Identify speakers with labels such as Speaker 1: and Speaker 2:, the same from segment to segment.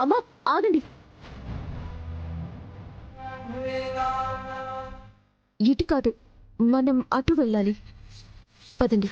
Speaker 1: అమ్మా ఆగండి. ఇటు కాదు, మనం అటు వెళ్ళాలి. పదండి.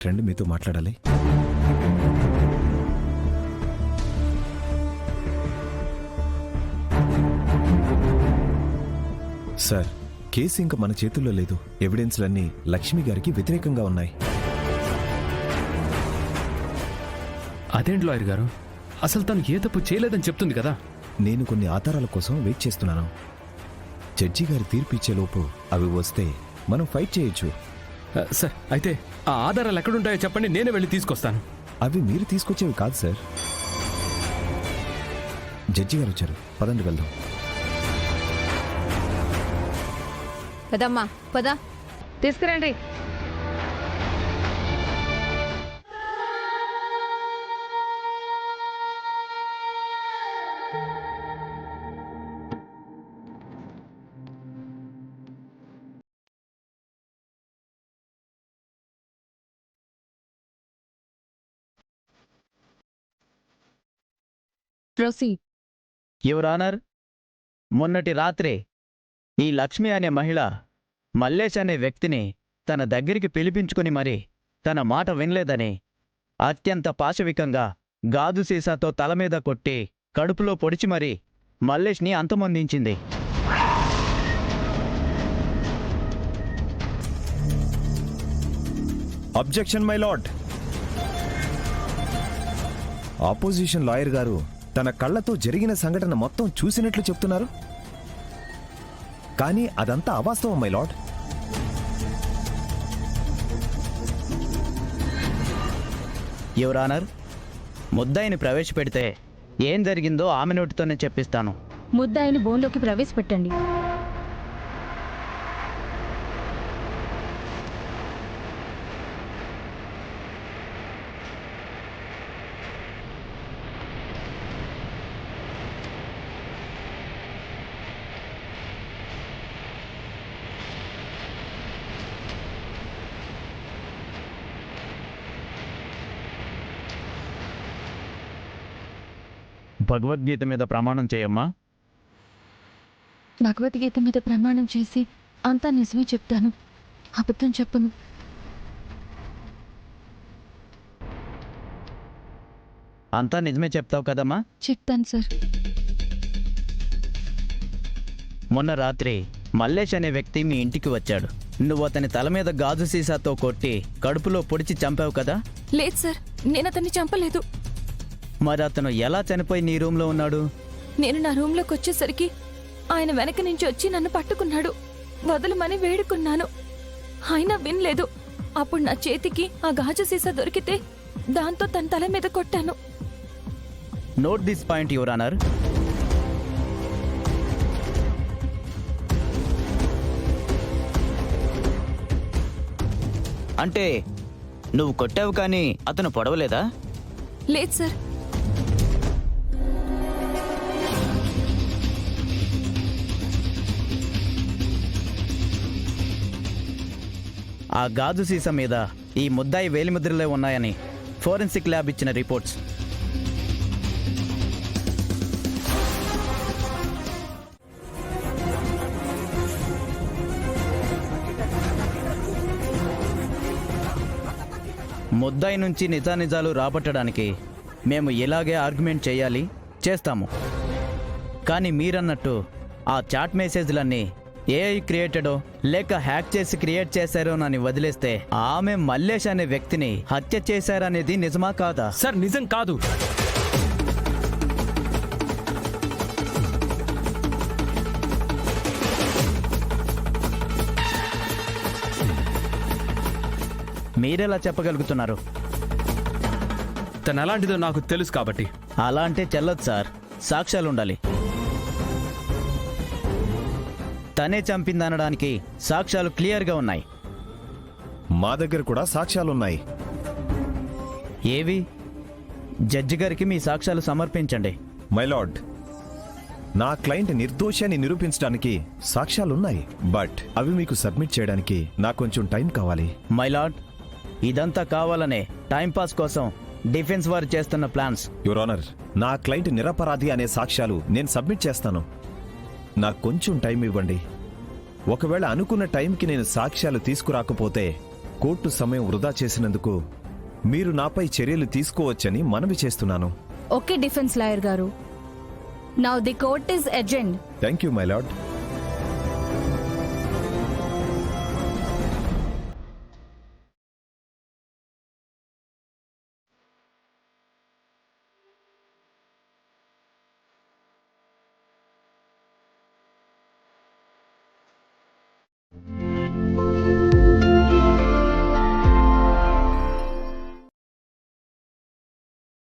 Speaker 2: రండి, మీతో మాట్లాడాలి. సార్, కేసు ఇంకా మన చేతుల్లో లేదు. ఎవిడెన్స్లన్నీ లక్ష్మి గారికి వ్యతిరేకంగా ఉన్నాయి.
Speaker 3: అదేంటి లాయర్ గారు, అసలు తను ఏ తప్పు చేయలేదని చెప్తుంది కదా.
Speaker 2: నేను కొన్ని ఆధారాల కోసం వెయిట్ చేస్తున్నాను. జడ్జి గారి తీర్పు ఇచ్చేలోపు అవి వస్తే మనం ఫైట్ చేయొచ్చు.
Speaker 3: సార్, అయితే ఆ ఆధారాలు ఎక్కడుంటాయో చెప్పండి, నేనే వెళ్ళి తీసుకొస్తాను.
Speaker 2: అవి మీరు తీసుకొచ్చేవి కాదు సార్. జడ్జి గారు వచ్చారు, పదండి వెళ్దాం.
Speaker 1: పదమ్మా పద, తీసుకురండి. ప్రొసీడ్.
Speaker 4: యువర్ ఆనర్, మొన్నటి రాత్రే ఈ లక్ష్మి అనే మహిళ మల్లేష్ అనే వ్యక్తిని తన దగ్గరికి పిలిపించుకుని మరి తన మాట వినలేదని అత్యంత పాశవికంగా గాజు సీసాతో తల మీద కొట్టి కడుపులో పొడిచి మరి మల్లేష్ని అంతమొందించింది.
Speaker 2: Objection my lord. Opposition lawyer గారు తన కళ్ళతో జరిగిన సంఘటన మొత్తం చూసినట్లు చెప్తున్నారు, కానీ అదంతా అవాస్తవం మై లార్డ్.
Speaker 4: యువర్ ఆనర్, ముద్దాయిని ప్రవేశపెడితే ఏం జరిగిందో ఆమె నోటితోనే చెప్పిస్తాను.
Speaker 1: ముద్దాయిని బోన్లోకి ప్రవేశపెట్టండి.
Speaker 4: భగవద్గీత మీద ప్రమాణం చేయమ్మా.
Speaker 1: భగవద్గీత మీద ప్రమాణం చేసి అంతా నిజమే చెప్తాను, అబద్ధం చెప్పను.
Speaker 4: అంతా నిజమే చెప్తావు కదమ్మా?
Speaker 1: చెప్తాను సార్.
Speaker 4: మొన్న రాత్రి మల్లేష్ అనే వ్యక్తి మీ ఇంటికి వచ్చాడు. నువ్వు అతని తల మీద గాజు సీసాతో కొట్టి కడుపులో పొడిచి చంపావు కదా?
Speaker 5: లేదు సార్, నేను అతన్ని చంపలేదు.
Speaker 4: మరి అతను ఎలా చనిపోయి నీ రూమ్లో ఉన్నాడు?
Speaker 5: నేను నా రూమ్లోకి వచ్చేసరికి ఆయన వెనక నుంచి వచ్చి నన్ను పట్టుకున్నాడు. వదలమని వేడుకున్నాను, అయినా వినలేదు. అప్పుడు నా చేతికి ఆ గాజు సీసా దొరికితే దాంతో తన తల మీద కొట్టాను.
Speaker 4: Note this point your honour. అంటే నువ్వు కొట్టావు కానీ అతను పొడవలేదా?
Speaker 5: లేదు సార్.
Speaker 4: ఆ గాజు సీసా మీద ఈ ముద్దాయి వేలిముద్రలే ఉన్నాయని ఫోరెన్సిక్ ల్యాబ్ ఇచ్చిన రిపోర్ట్స్. ముద్దాయి నుంచి నిజానిజాలు రాబట్టడానికి మేము ఇలాగే ఆర్గ్యుమెంట్ చేయాలి, చేస్తాము. కానీ మీరన్నట్టు ఆ చాట్ మెసేజ్లన్నీ ఏఐ క్రియేటెడో లేక హ్యాక్ చేసి క్రియేట్ చేశారో నన్ను వదిలేస్తే ఆమె మల్లేష్ అనే వ్యక్తిని హత్య చేశారనేది నిజమా కాదా?
Speaker 3: సార్ నిజం కాదు.
Speaker 4: మీరెలా చెప్పగలుగుతున్నారు?
Speaker 3: తను ఎలాంటిదో నాకు తెలుసు కాబట్టి.
Speaker 4: అలా అంటే చెల్లదు సార్, సాక్ష్యాలు ఉండాలి. తనే చంపిందనడానికి సాక్ష్యాలు క్లియర్గా ఉన్నాయి.
Speaker 2: మా దగ్గర కూడా సాక్ష్యాలున్నాయి.
Speaker 4: ఏవి? జడ్జి గారికి మీ సాక్ష్యాలు సమర్పించండి.
Speaker 2: మై లార్డ్, నా క్లయింట్ నిర్దోషి అని నిరూపించడానికి సాక్ష్యాలున్నాయి, బట్ అవి మీకు సబ్మిట్ చేయడానికి నాకు కొంచెం టైం కావాలి.
Speaker 4: మై లార్డ్, ఇదంతా కావాలనే టైంపాస్ కోసం డిఫెన్స్ వారు చేస్తున్న ప్లాన్స్.
Speaker 2: యువర్ ఆనర్, నా క్లయింట్ నిరపరాధి అనే సాక్ష్యాలు నేను సబ్మిట్ చేస్తాను. నాకు కొంచెం టైం ఇవ్వండి. ఒకవేళ అనుకున్న టైంకి నేను సాక్ష్యాలు తీసుకురాకపోతే కోర్టు సమయం వృధా చేసినందుకు మీరు నాపై చర్యలు తీసుకోవచ్చని మనవి చేస్తున్నాను.
Speaker 6: ఓకే డిఫెన్స్ లాయర్ గారు. Now the court is adjourned.
Speaker 2: Thank you my lord.